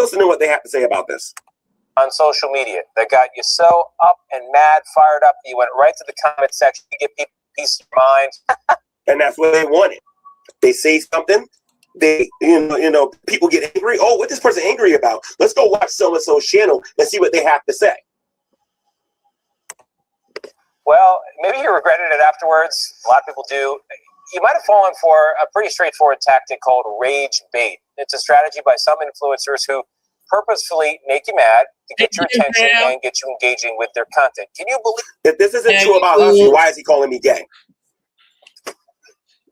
listen to what they have to say about this. On social media that got you so up and mad, fired up, you went right to the comment section to give people peace of mind. And that's what they wanted. They say something, people get angry. Oh, what this person angry about? Let's go watch so-and-so's channel and see what they have to say. Well, maybe you regretted it afterwards. A lot of people do. You might have fallen for a pretty straightforward tactic called rage bait. It's a strategy by some influencers who purposefully make you mad to get your attention and get you engaging with their content. Can you believe? If this isn't true about Hussy, why is he calling me gay?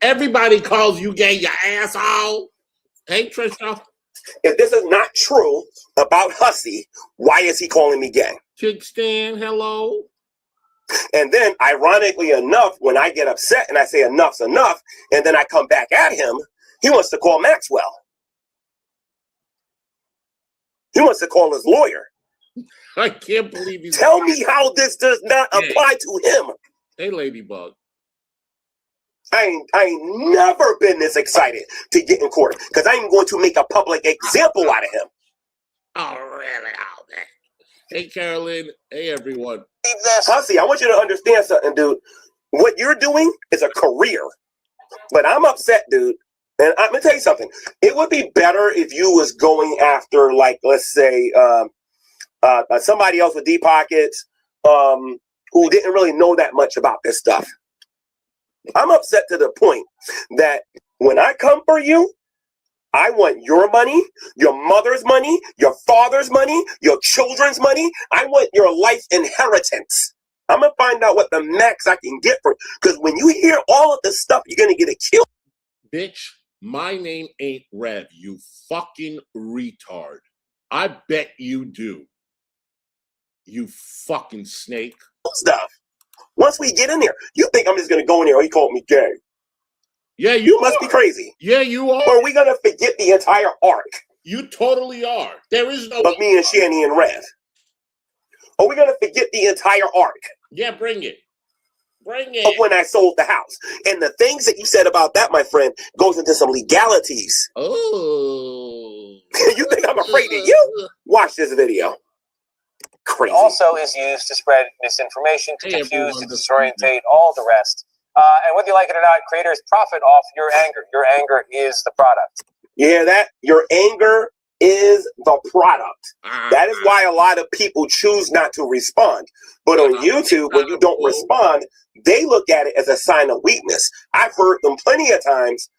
Everybody calls you gay, you asshole. Hey, Trisha. If this is not true about Hussy, why is he calling me gay? Kickstand, hello. And then, ironically enough, when I get upset and I say enough's enough, and then I come back at him, he wants to call Maxwell. He wants to call his lawyer. I can't believe he's... Tell me how this does not apply to him. Hey, Ladybug. I ain't never been this excited to get in court because I am going to make a public example out of him. Oh, really? Oh, man. Hey, Carolyn. Hey, everyone. Hussy, I want you to understand something, dude. What you're doing is a career. But I'm upset, dude. And I'm going to tell you something. It would be better if you was going after, like, let's say, somebody else with deep pockets who didn't really know that much about this stuff. I'm upset to the point that when I come for you, I want your money, your mother's money, your father's money, your children's money. I want your life inheritance. I'm going to find out what the max I can get for it. Because when you hear all of this stuff, you're going to get a kill. Bitch, my name ain't Rev, you fucking retard. I bet you do. You fucking snake. Stuff. Once we get in there, you think I'm just going to go in there, oh, he called me gay. Yeah, you must be crazy. Yeah, you are. Or are we going to forget the entire arc? You totally are. There is no... Of me and Shani and Rev. Are we going to forget the entire arc? Yeah, bring it. Bring it. Of when I sold the house. And the things that you said about that, my friend, goes into some legalities. Oh. You think I'm afraid of you? Watch this video. Crazy. It also is used to spread misinformation, to confuse, to disorientate, all the rest. And whether you like it or not, creators profit off your anger. Your anger is the product. You hear that? Your anger is the product. That is why a lot of people choose not to respond. But on YouTube, when you don't respond, they look at it as a sign of weakness. I've heard them plenty of times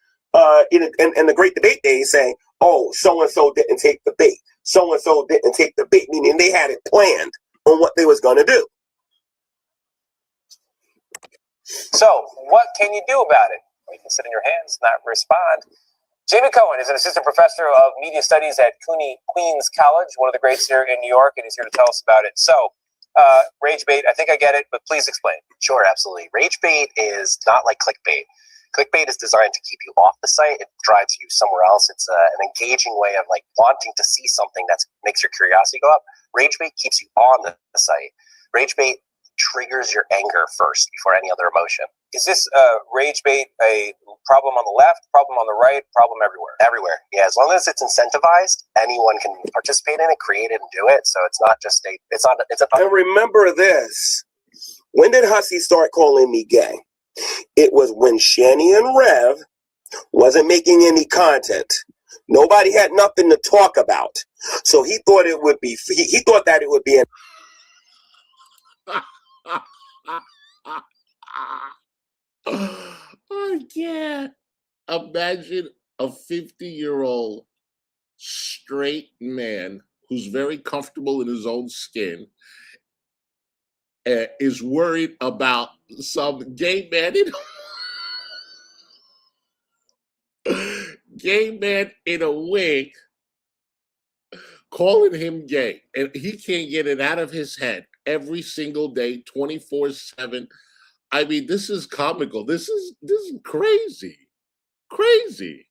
in the Great Debate days saying, oh, so-and-so didn't take the bait. So-and-so didn't take the bait, meaning they had it planned on what they was going to do. So, what can you do about it? You can sit in your hands, not respond. GMAQN is an assistant professor of media studies at Queen's College, one of the greats here in New York, and he's here to tell us about it. So, rage bait, I think I get it, but please explain. Sure, absolutely. Rage bait is not like clickbait. Clickbait is designed to keep you off the site. It drives you somewhere else. It's an engaging way of like wanting to see something that makes your curiosity go up. Rage bait keeps you on the site. Rage bait triggers your anger first before any other emotion. Is this rage bait a problem on the left, problem on the right, problem everywhere? Everywhere. Yeah, as long as it's incentivized, anyone can participate in it, create it, and do it. So it's not just And remember this. When did Hussy start calling me gay? It was when Shani and Rev wasn't making any content. Nobody had nothing to talk about. So he thought it would be, he thought that it would be I can't imagine a 50-year-old straight man who's very comfortable in his own skin is worried about some gay man in a wig calling him gay, and he can't get it out of his head every single day, 24/7. I mean, this is comical. This is crazy. Crazy.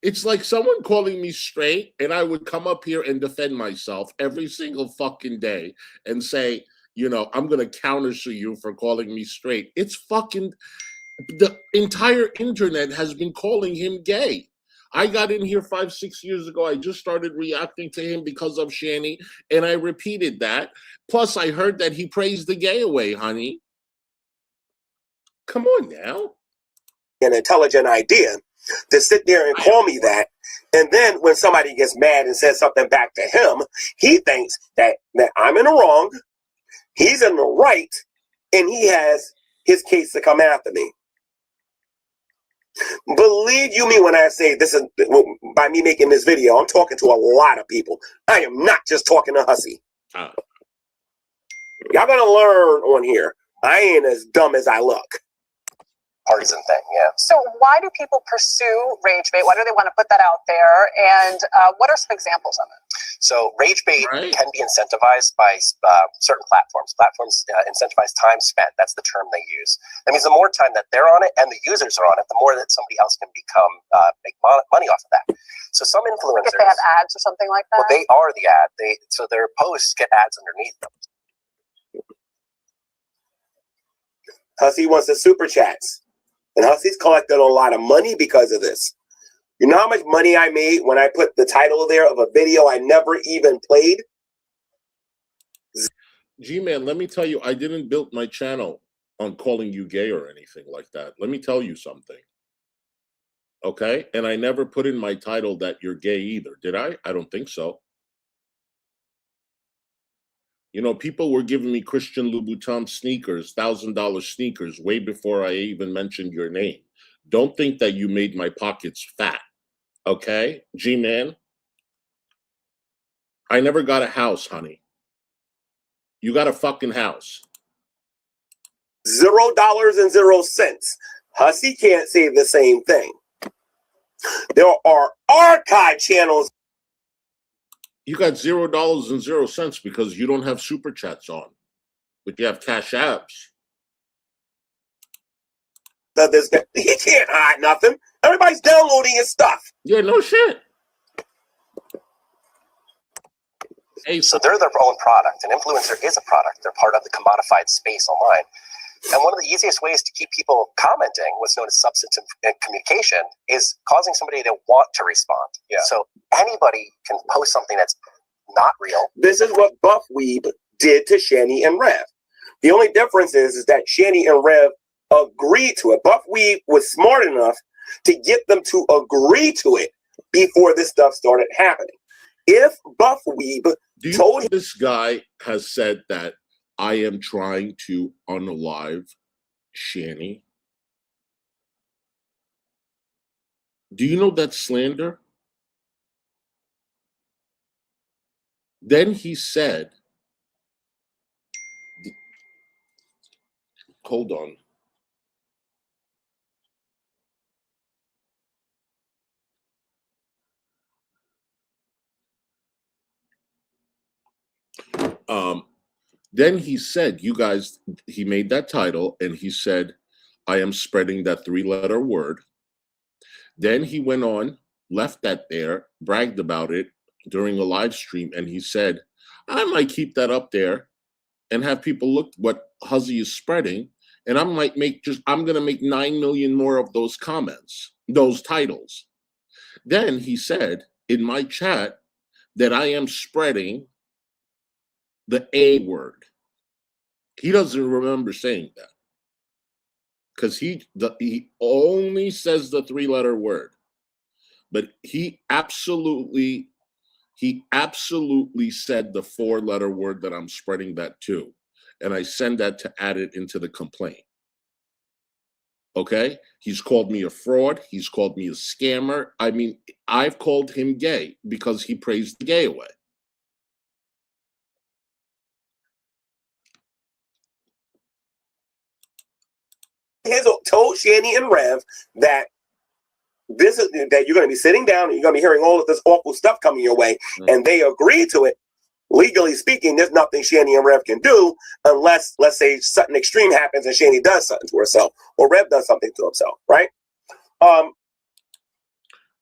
It's like someone calling me straight, and I would come up here and defend myself every single fucking day and say, you know, I'm going to countersue you for calling me straight. It's fucking, the entire internet has been calling him gay. I got in here 5-6 years ago. I just started reacting to him because of Shanny, and I repeated that. Plus, I heard that he praised the gay away, honey. Come on now. An intelligent idea to sit there and call me that. And then when somebody gets mad and says something back to him, he thinks that I'm in the wrong, he's in the right, and he has his case to come after me. Believe you me when I say this is, by me making this video, I'm talking to a lot of people. I am not just talking to Hussy. Y'all gonna learn on here. I ain't as dumb as I look. Partisan thing, yeah. So why do people pursue rage bait? Why do they want to put that out there? And what are some examples of it? So rage bait Right. can be incentivized by certain platforms. Platforms incentivize time spent. That's the term they use. That means the more time that they're on it and the users are on it, the more that somebody else can make money off of that. So some influencers, If they have ads or something like that? well, they are the ad. So their posts get ads underneath them. Hussy wants the super chats. And Hussy's collected a lot of money because of this. You know how much money I made when I put the title there of a video I never even played? G-Man, let me tell you, I didn't build my channel on calling you gay or anything like that. Let me tell you something. Okay? And I never put in my title that you're gay either. Did I? I don't think so. You know, people were giving me Christian Louboutin sneakers, $1,000 sneakers, way before I even mentioned your name. Don't think that you made my pockets fat. Okay? G-Man? I never got a house, honey. You got a fucking house. $0.00. Hussy can't say the same thing. There are archive channels. You got $0.00 because you don't have super chats on, but you have cash apps. That this guy, he can't hide nothing. Everybody's downloading his stuff. Yeah, no shit. Hey, So they're their own product. An influencer is a product. They're part of the commodified space online. And one of the easiest ways to keep people commenting, what's known as substantive communication, is causing somebody to want to respond. Yeah. So anybody can post something that's not real. This is what Buff Weeb did to Shanny and Rev. The only difference is that Shanny and Rev agreed to it. Buff Weeb was smart enough to get them to agree to it before this stuff started happening. If Buff Weeb do you told know this guy has said that I am trying to unalive Shanny? Do you know that's slander? Then he said, hold on. Then he said, you guys, he made that title and he said, I am spreading that 3-letter word. Then he went on, left that there, bragged about it during a live stream, and he said, I might keep that up there and have people look what Hussy is spreading, and I'm gonna make 9 million more of those comments, those titles. Then he said in my chat that I am spreading the A word. He doesn't remember saying that because he only says the 3-letter word, but he absolutely said the 4-letter word that I'm spreading that to, and I send that to add it into the complaint. Okay, he's called me a fraud. He's called me a scammer. I mean, I've called him gay because he praised the gay away. told Shanny and Rev that that you're going to be sitting down and you're going to be hearing all of this awful stuff coming your way, and they agree to it, legally speaking, there's nothing Shanny and Rev can do unless, let's say, something extreme happens and Shanny does something to herself or Rev does something to himself, right?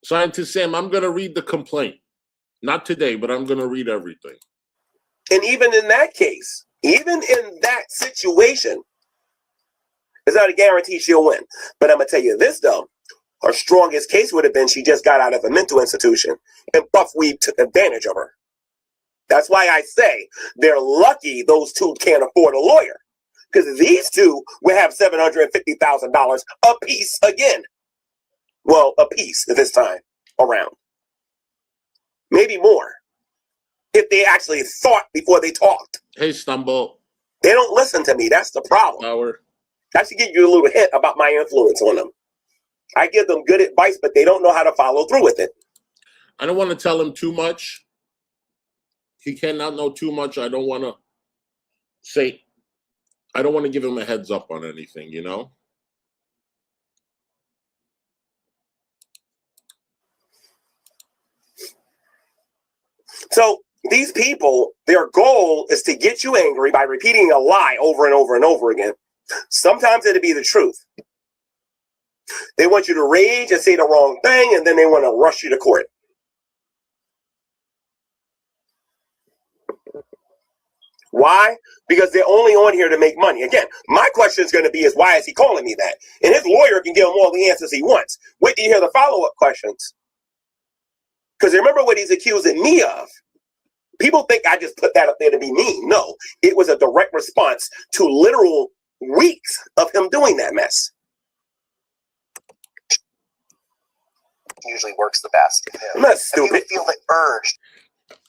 Scientist Sam, I'm going to read the complaint. Not today, but I'm going to read everything. And even in that case, even in that situation, it's not a guarantee she'll win. But I'm going to tell you this, though. Her strongest case would have been she just got out of a mental institution and Buff Weave took advantage of her. That's why I say they're lucky those two can't afford a lawyer, because these two would have $750,000 a piece again. Well, a piece this time around. Maybe more. If they actually thought before they talked. Hey, Stumble. They don't listen to me. That's the problem. Power. I should give you a little hint about my influence on them. I give them good advice, but they don't know how to follow through with it. I don't want to tell him too much. He cannot know too much. I don't want to give him a heads up on anything, you know? So these people, their goal is to get you angry by repeating a lie over and over and over again. Sometimes it'll be the truth. They want you to rage and say the wrong thing, and then they want to rush you to court. Why? Because they're only on here to make money. Again, my question is going to be is why is he calling me that? And his lawyer can give him all the answers he wants. Wait till you hear the follow-up questions. Because remember what he's accusing me of. People think I just put that up there to be mean. No, it was a direct response to literal weeks of him doing that mess. Usually works the best. I'm not stupid. If you feel the urge.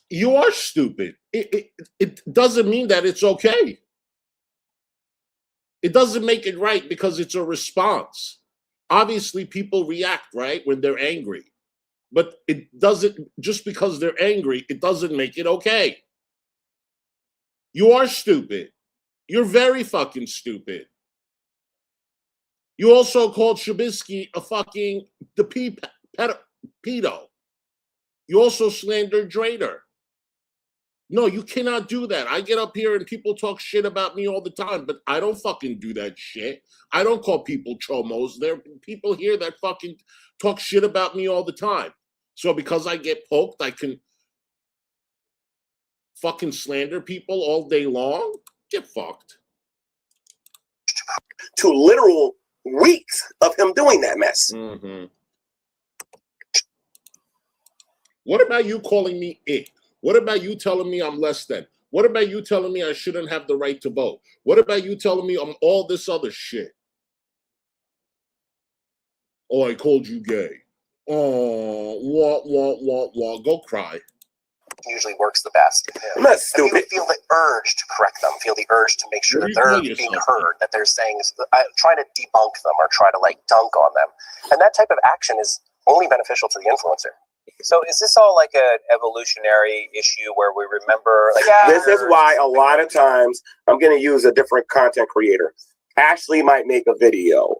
You are stupid. It doesn't mean that it's okay. It doesn't make it right because it's a response. Obviously, people react, right, when they're angry. But it doesn't, just because they're angry, it doesn't make it okay. You are stupid. You're very fucking stupid. You also called Trubisky a fucking pedo. You also slandered Drader. No, you cannot do that. I get up here and people talk shit about me all the time, but I don't fucking do that shit. I don't call people chomos. There are people here that fucking talk shit about me all the time. So because I get poked, I can fucking slander people all day long? Get fucked. To literal weeks of him doing that mess. Mm-hmm. What about you calling me it? What about you telling me I'm less than? What about you telling me I shouldn't have the right to vote? What about you telling me I'm all this other shit? Oh, I called you gay. Oh, wah. Go cry. Usually works the best. I'm not stupid. If you feel the urge to correct them, feel the urge to make sure that they're being heard, that they're saying, trying to debunk them or try to like dunk on them. And that type of action is only beneficial to the influencer. So is this all like an evolutionary issue where we remember? Like, this is why a lot of times I'm going to use a different content creator. Ashley might make a video.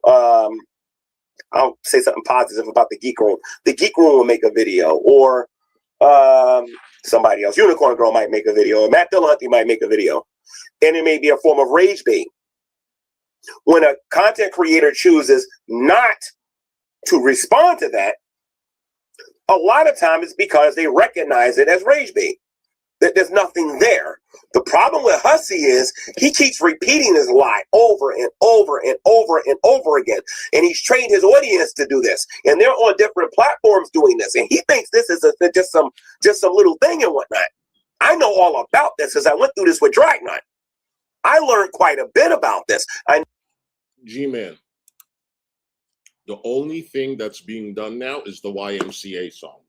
I'll say something positive about the Geek Room. The Geek Room will make a video, or somebody else. Unicorn Girl might make a video, or Matt Dillahunty might make a video, and it may be a form of rage bait. When a content creator chooses not to respond to that, a lot of times it's because they recognize it as rage bait, that there's nothing there. The problem with Hussy is he keeps repeating his lie over and over and over and over again. And he's trained his audience to do this. And they're on different platforms doing this. And he thinks this is just some little thing and whatnot. I know all about this because I went through this with Dragnet. I learned quite a bit about this. G-Man, the only thing that's being done now is the YMCA song.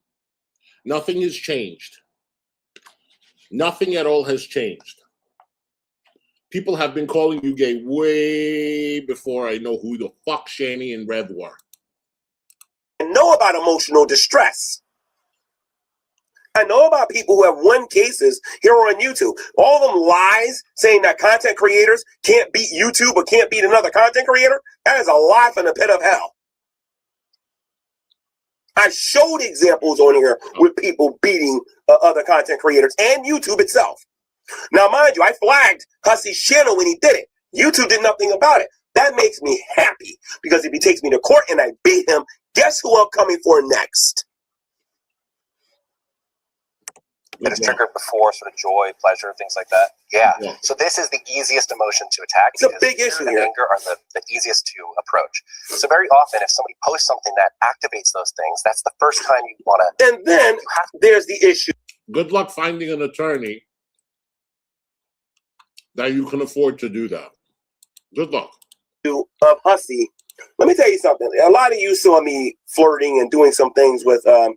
Nothing has changed. Nothing at all has changed. People have been calling you gay way before I know who the fuck Shani and Rev were. I know about emotional distress. I know about people who have won cases here on YouTube. All of them lies saying that content creators can't beat YouTube or can't beat another content creator. That is a lie from the pit of hell. I showed examples on here with people beating other content creators and YouTube itself. Now, mind you, I flagged Hussy's channel when he did it. YouTube did nothing about it. That makes me happy because if he takes me to court and I beat him, guess who I'm coming for next? that is triggered before, sort of joy, pleasure, things like that. Yeah. Yeah. So this is the easiest emotion to attack. It's a because big fear issue and here. anger are the easiest to approach. So very often, if somebody posts something that activates those things, that's the first time you want to. And then there's the issue. Good luck finding an attorney that you can afford to do that. Good luck. Of Hussy. Let me tell you something. A lot of you saw me flirting and doing some things with I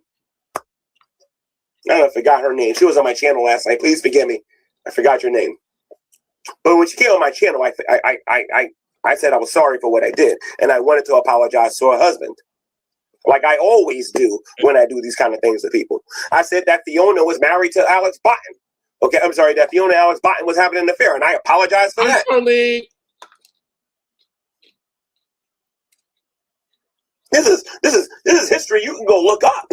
forgot her name. She was on my channel last night. Please forgive me. I forgot your name. But when she came on my channel, I said I was sorry for what I did, and I wanted to apologize to her husband, like I always do when I do these kind of things to people. I said that Fiona was married to Alex Botton. Okay, I'm sorry, that Fiona and Alex Botton was having an affair, and I apologize for that. Charlie. This is history you can go look up.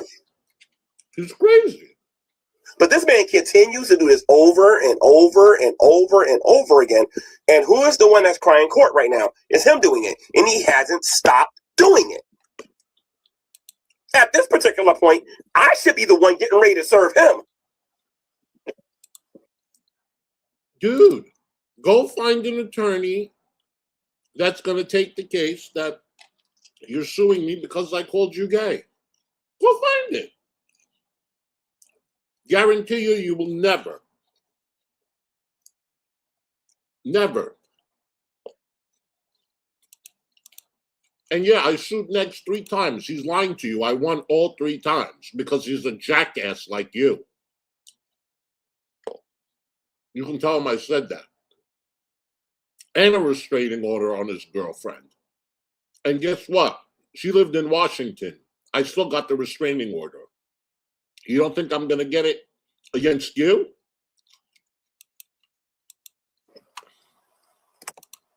He's crazy. But this man continues to do this over and over and over and over again. And who is the one that's crying court right now? It's him doing it. And he hasn't stopped doing it. At this particular point, I should be the one getting ready to serve him. Dude, go find an attorney that's going to take the case that you're suing me because I called you gay. Go find it. Guarantee you will never. And yeah, I sued Next 3 times. He's lying to you. I won all 3 times because he's a jackass like you. You can tell him I said that. And a restraining order on his girlfriend. And guess what? She lived in Washington. I still got the restraining order. You don't think I'm going to get it against you?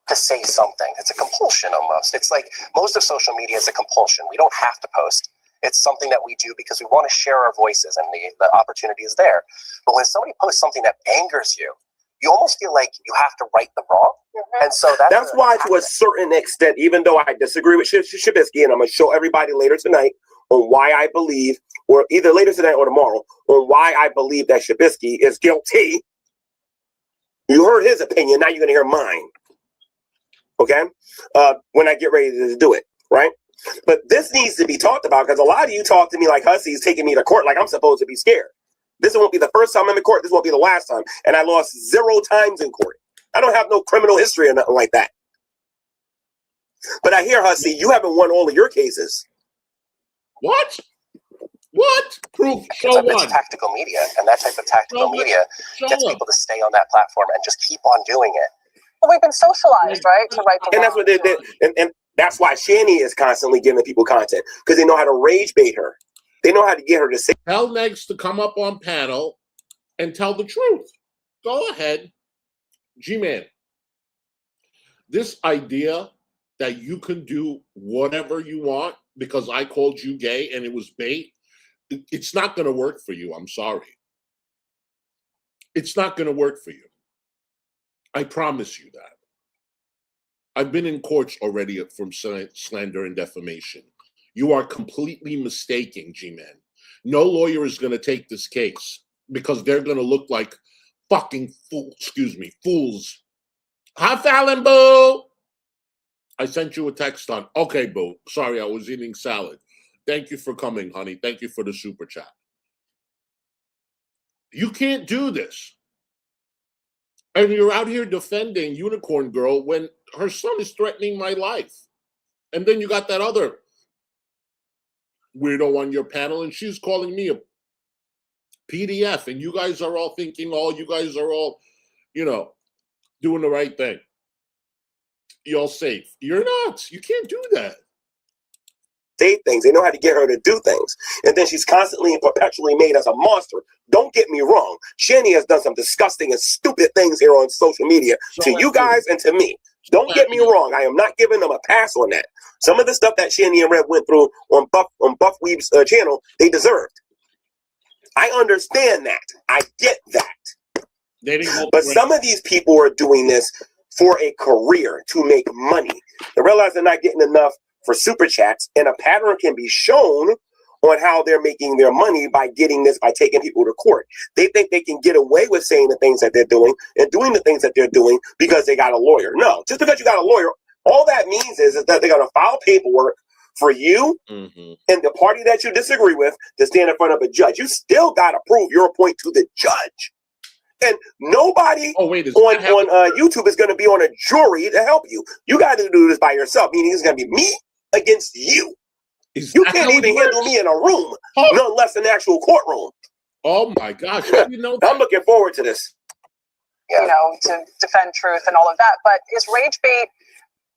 To say something. It's a compulsion almost. It's like most of social media is a compulsion. We don't have to post. It's something that we do because we want to share our voices and the opportunity is there. But when somebody posts something that angers you, you almost feel like you have to right the wrong. And so that's why, to a certain extent, even though I disagree with Shabisky, and I'm going to show everybody later tonight on why I believe, or either later tonight or tomorrow, on why I believe that Shabisky is guilty. You heard his opinion. Now you're going to hear mine. Okay? When I get ready to do it, right? But this needs to be talked about because a lot of you talk to me like Hussy's taking me to court like I'm supposed to be scared. This won't be the first time I'm in court. This won't be the last time. And I lost 0 times in court. I don't have no criminal history or nothing like that. But I hear, Hussy, you haven't won all of your cases. What? What? Proof. It's So what? tactical media, and that type of tactical media gets people to stay on that platform and just keep on doing it. Well, we've been socialized, right, to write the And that's what they did. And that's why Shani is constantly giving people content, because they know how to rage bait her. They know how to get her to say. Tell Next to come up on panel and tell the truth. Go ahead. G-Man, this idea that you can do whatever you want because I called you gay and it was bait, it's not going to work for you. I'm sorry. It's not going to work for you. I promise you that. I've been in courts already from slander and defamation. You are completely mistaken, G-Man. No lawyer is going to take this case because they're going to look like fucking fools. Hi, Fallon, boo. I sent you a text on. Okay, boo. Sorry, I was eating salad. Thank you for coming, honey. Thank you for the super chat. You can't do this. And you're out here defending Unicorn Girl when her son is threatening my life. And then you got that other weirdo on your panel, and she's calling me a PDF. And you guys are all thinking, you guys are all, doing the right thing. You're all safe. You're not. You can't do that. Say things. They know how to get her to do things. And then she's constantly and perpetually made as a monster. Don't get me wrong. Shani has done some disgusting and stupid things here on social media to you guys and to me. Don't get me wrong. I am not giving them a pass on that. Some of the stuff that Shani and Red went through on Buff Weeb's channel, they deserved. I understand that. I get that. But some of these people are doing this for a career to make money. They realize they're not getting enough for super chats, and a pattern can be shown on how they're making their money by getting this, by taking people to court. They think they can get away with saying the things that they're doing and doing the things that they're doing because they got a lawyer. No, just because you got a lawyer, all that means is that they're going to file paperwork for you and the party that you disagree with to stand in front of a judge. You still got to prove your point to the judge. And nobody on YouTube is going to be on a jury to help you. You got to do this by yourself, meaning it's going to be me against you. You can't even handle me in a room, no less an actual courtroom. Oh my gosh! How do you know that? I'm looking forward to this. You know, to defend truth and all of that. But is rage bait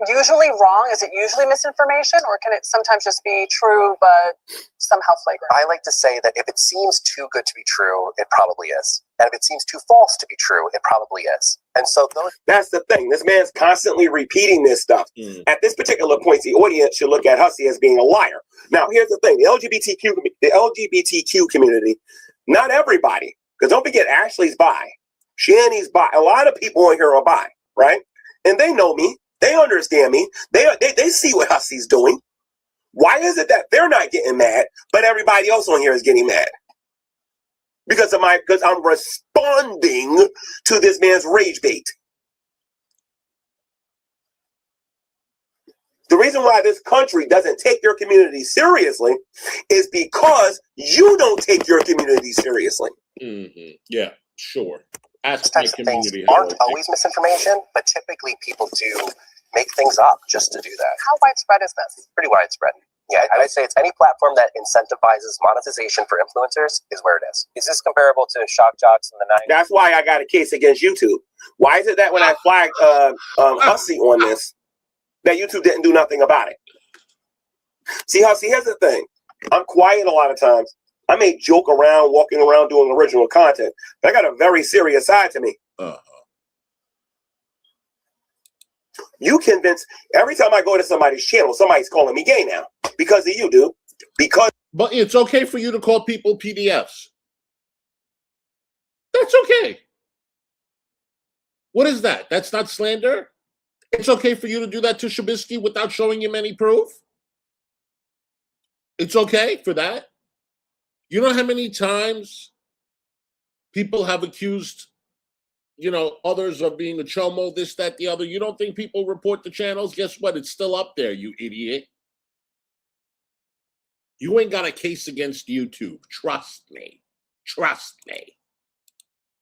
usually wrong? Is it usually misinformation, or can it sometimes just be true but somehow flagrant? I like to say that if it seems too good to be true, it probably is. And if it seems too false to be true, it probably is. And so that's the thing. This man's constantly repeating this stuff. At this particular point, the audience should look at Hussy as being a liar. Now, here's the thing. The LGBTQ community, not everybody, because don't forget, Ashley's bi. Shanny's bi. A lot of people on here are bi, right? And they know me. They understand me. They see what Hussy's doing. Why is it that they're not getting mad, but everybody else on here is getting mad? Because I'm responding to this man's rage bait. The reason why this country doesn't take your community seriously is because you don't take your community seriously. Yeah, sure. These types of things aren't always misinformation, but typically people do make things up just to do that. How widespread is this? Pretty widespread. Yeah, I would say it's any platform that incentivizes monetization for influencers is where it is. Is this comparable to shock jocks in the 90s? That's why I got a case against YouTube. Why is it that when I flagged Hussy on this, that YouTube didn't do nothing about it? See, Hussy, here's the thing. I'm quiet a lot of times. I may joke around, walking around doing original content, but I got a very serious side to me. You convince every time I go to somebody's channel, somebody's calling me gay now because of you, dude. But it's okay for you to call people PDFs. That's okay. What is that? That's not slander? It's okay for you to do that to Shabisky without showing him any proof? It's okay for that? You know how many times people have accused, others of being a chomo, this, that, the other? You don't think people report the channels? Guess what? It's still up there, you idiot. You ain't got a case against YouTube. Trust me. Trust me.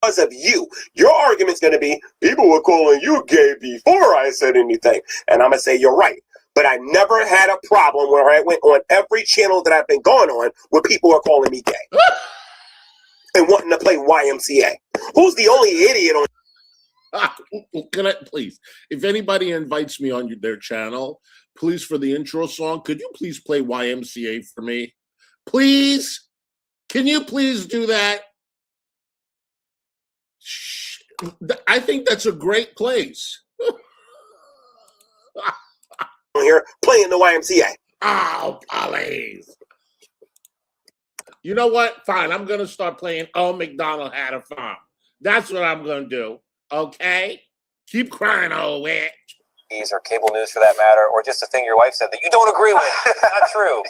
Because of you. Your argument's going to be, people were calling you gay before I said anything. And I'm going to say, you're right. But I never had a problem where I went on every channel that I've been going on where people are calling me gay. And wanting to play YMCA. Who's the only idiot on? Can I, please, if anybody invites me on their channel, please, for the intro song, could you please play YMCA for me? Please? Can you please do that? I think that's a great place. Here playing the YMCA. Oh, please. You know what? Fine, I'm going to start playing Oh, McDonald Had a Farm. That's what I'm going to do. Okay? Keep crying, old witch. Or cable news for that matter, or just a thing your wife said that you don't agree with. Not true.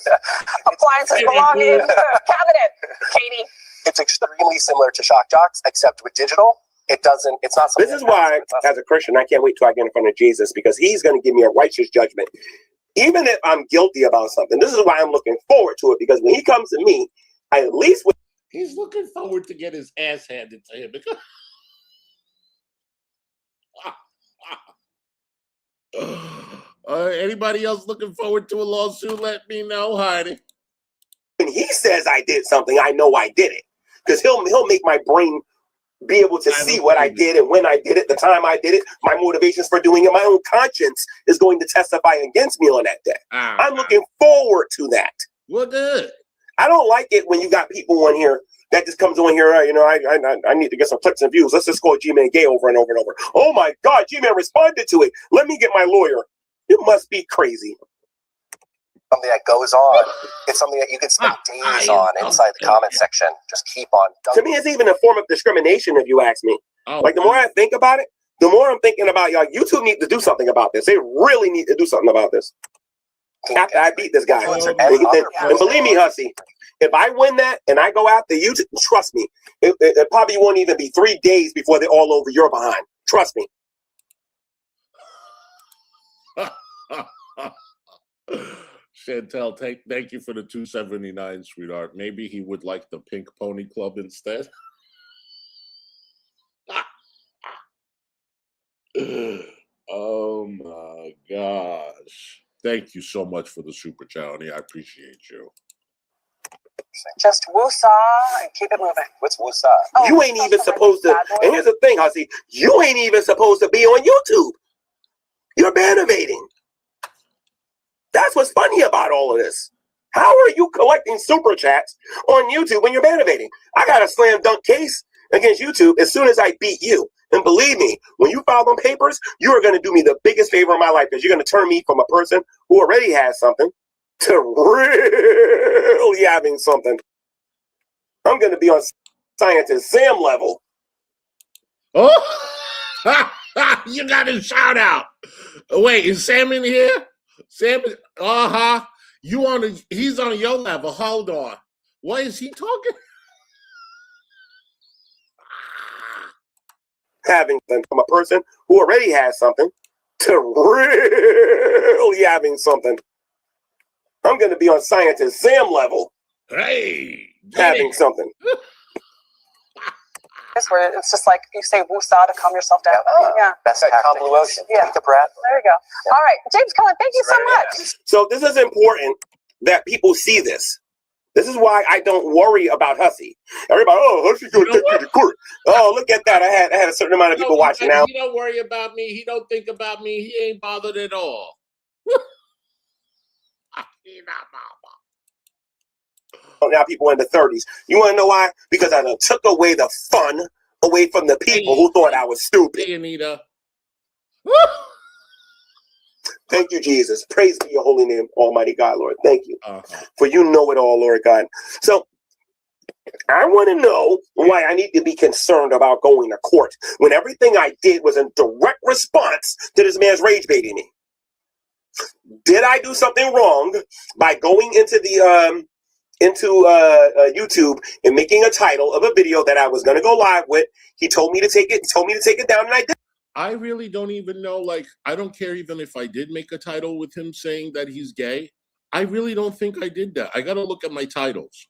Appliances belong in the cabinet, Katie. It's extremely similar to shock jocks, except with digital. It's not something. This is why, as a Christian, I can't wait till I get in front of Jesus, because he's going to give me a righteous judgment. Even if I'm guilty about something, this is why I'm looking forward to it, because when he comes to me, I at least... He's looking forward to get his ass handed to him. Because... anybody else looking forward to a lawsuit? Let me know, Heidi. When he says I did something, I know I did it, because he'll make my brain be able to see what I did and when I did it, the time I did it, my motivations for doing it. My own conscience is going to testify against me on that day. I'm looking forward to that. Well, good. I don't like it when you got people on here that just comes on here, I need to get some clicks and views. Let's just call G-Man gay over and over and over. Oh my God, G-Man responded to it. Let me get my lawyer. You must be crazy. Something that goes on. It's something that you can spend days on inside the comment section. Just keep on. To me, it's even a form of discrimination, if you ask me. Like, the more I think about it, the more I'm thinking about, YouTube need to do something about this. They really need to do something about this. after I beat this guy. Influencer and and other And believe me, Hussy, if I win that and I go after you, trust me, it probably won't even be 3 days before they're all over your behind. Trust me. Chantel, thank you for the 279, sweetheart. Maybe he would like the Pink Pony Club instead. Oh my gosh. Thank you so much for the super chat, honey. I appreciate you. Just woosah and keep it moving. What's Wusa? Oh, You ain't even supposed to. And here's the thing, Hussy. You ain't even supposed to be on YouTube. You're bannervating. That's what's funny about all of this. How are you collecting super chats on YouTube when you're bannervating? I got a slam dunk case against YouTube as soon as I beat you. And believe me, when you file them papers, you are going to do me the biggest favor in my life because you're going to turn me from a person who already has something to really having something. I'm going to be on Scientist Sam level. Oh, you got a shout out. Wait, is Sam in here? Sam is, You he's on your level. Hold on. What is he talking? Having something from a person who already has something to really having something. I'm going to be on Scientist Sam level. Hey, Having something. Where it's just like you say woosah to calm yourself down. Yeah. Best calm blue ocean. Yeah. Take the breath. There you go. Yeah. All right. James Cullen, thank you so much. So this is important that people see this. This is why I don't worry about Hussy. Everybody, Hussy's going to take you to court. Oh, look at that. I had a certain amount of people watching now. He don't worry about me. He don't think about me. He ain't bothered at all. He not bothered. Now people in the 30s. You want to know why? Because I done took away the fun away from the people who thought I was stupid. Hey, Anita. Thank you, Jesus. Praise be your holy name, Almighty God, Lord. Thank you. Uh-huh. For you know it all, Lord God. So I want to know why I need to be concerned about going to court when everything I did was in direct response to this man's rage baiting me. Did I do something wrong by going into the YouTube and making a title of a video that I was going to go live with? He told me to take it down, and I did. I really don't even know. Like, I don't care even if I did make a title with him saying that he's gay. I really don't think I did that. I got to look at my titles.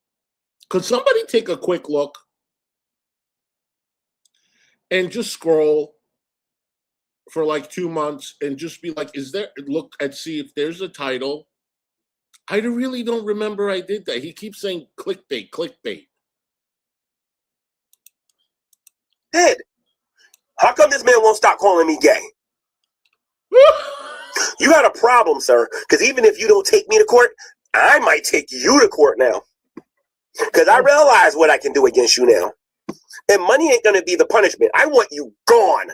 Could somebody take a quick look and just scroll for like 2 months and just be like, look and see if there's a title. I really don't remember I did that. He keeps saying clickbait, clickbait. Did. How come this man won't stop calling me gay? You got a problem, sir, because even if you don't take me to court, I might take you to court now. Because I realize what I can do against you now. And money ain't going to be the punishment. I want you gone.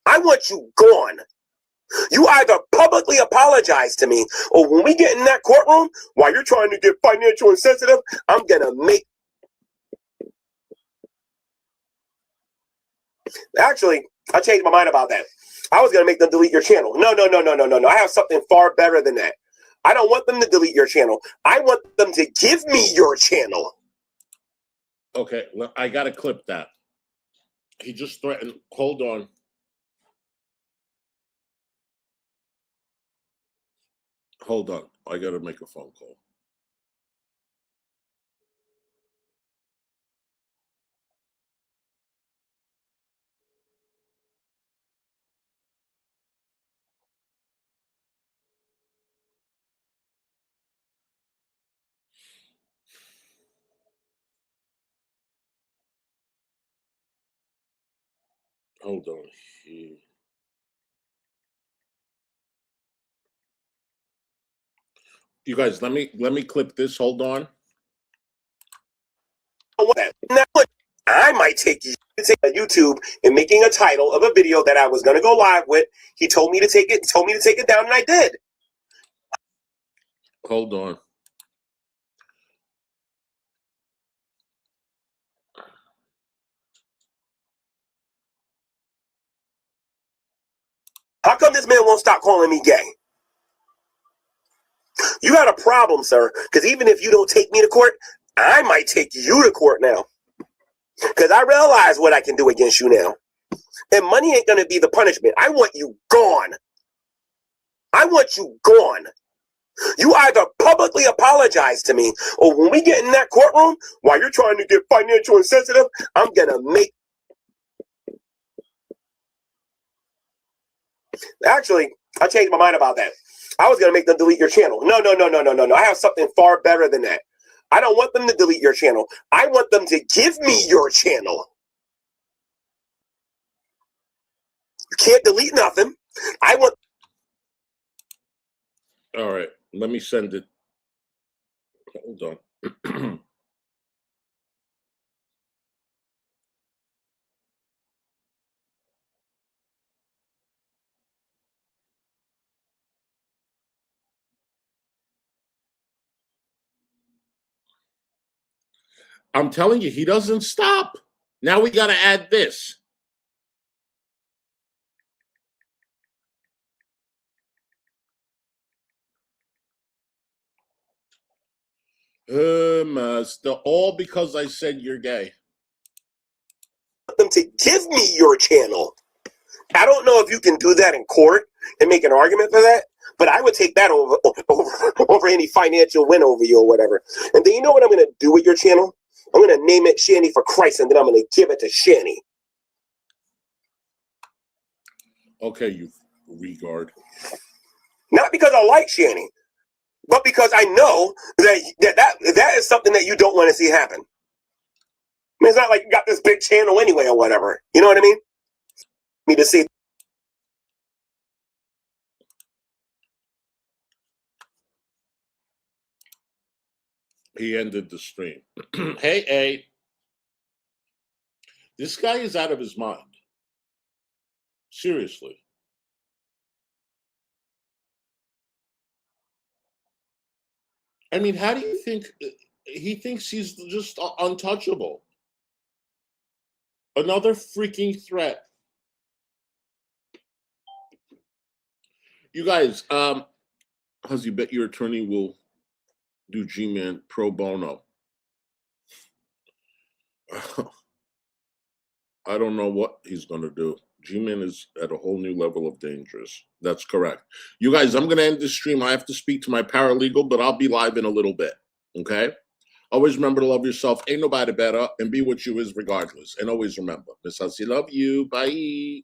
I want you gone. You either publicly apologize to me, or when we get in that courtroom, while you're trying to get financial and sensitive, I'm going to make... Actually, I changed my mind about that. I was going to make them delete your channel. No. I have something far better than that. I don't want them to delete your channel. I want them to give me your channel. Okay, I got to clip that. He just threatened. Hold on. Hold on. I got to make a phone call. Hold on. You guys, let me clip this. Hold on. I might take you to YouTube and making a title of a video that I was going to go live with. He told me to take it down, and I did. Hold on. How come this man won't stop calling me gay? You got a problem, sir. Because even if you don't take me to court, I might take you to court now. Because I realize what I can do against you now. And money ain't going to be the punishment. I want you gone. I want you gone. You either publicly apologize to me, or when we get in that courtroom, while you're trying to get financial and sensitive, I'm going to make... Actually, I changed my mind about that. I was going to make them delete your channel. No. I have something far better than that. I don't want them to delete your channel. I want them to give me your channel. You can't delete nothing. I want... All right, let me send it. Hold on. I'm telling you, he doesn't stop. Now we got to add this. Master, all because I said you're gay. Them to give me your channel. I don't know if you can do that in court and make an argument for that, but I would take that over any financial win over you or whatever. And then you know what I'm going to do with your channel? I'm going to name it Shanny for Christ, and then I'm going to give it to Shanny. Okay, you regard. Not because I like Shanny, but because I know that is something that you don't want to see happen. I mean, it's not like you got this big channel anyway or whatever. You know what I mean? Me to see. He ended the stream. Hey, this guy is out of his mind. Seriously. I mean, how do you think he thinks he's just untouchable? Another freaking threat. You guys, Hussy, bet your attorney will do G-Man pro bono. I don't know what he's going to do. G-Man is at a whole new level of dangerous. That's correct. You guys, I'm going to end this stream. I have to speak to my paralegal, but I'll be live in a little bit. Okay? Always remember to love yourself. Ain't nobody better. And be what you is regardless. And always remember, Miss Hussy, love you. Bye.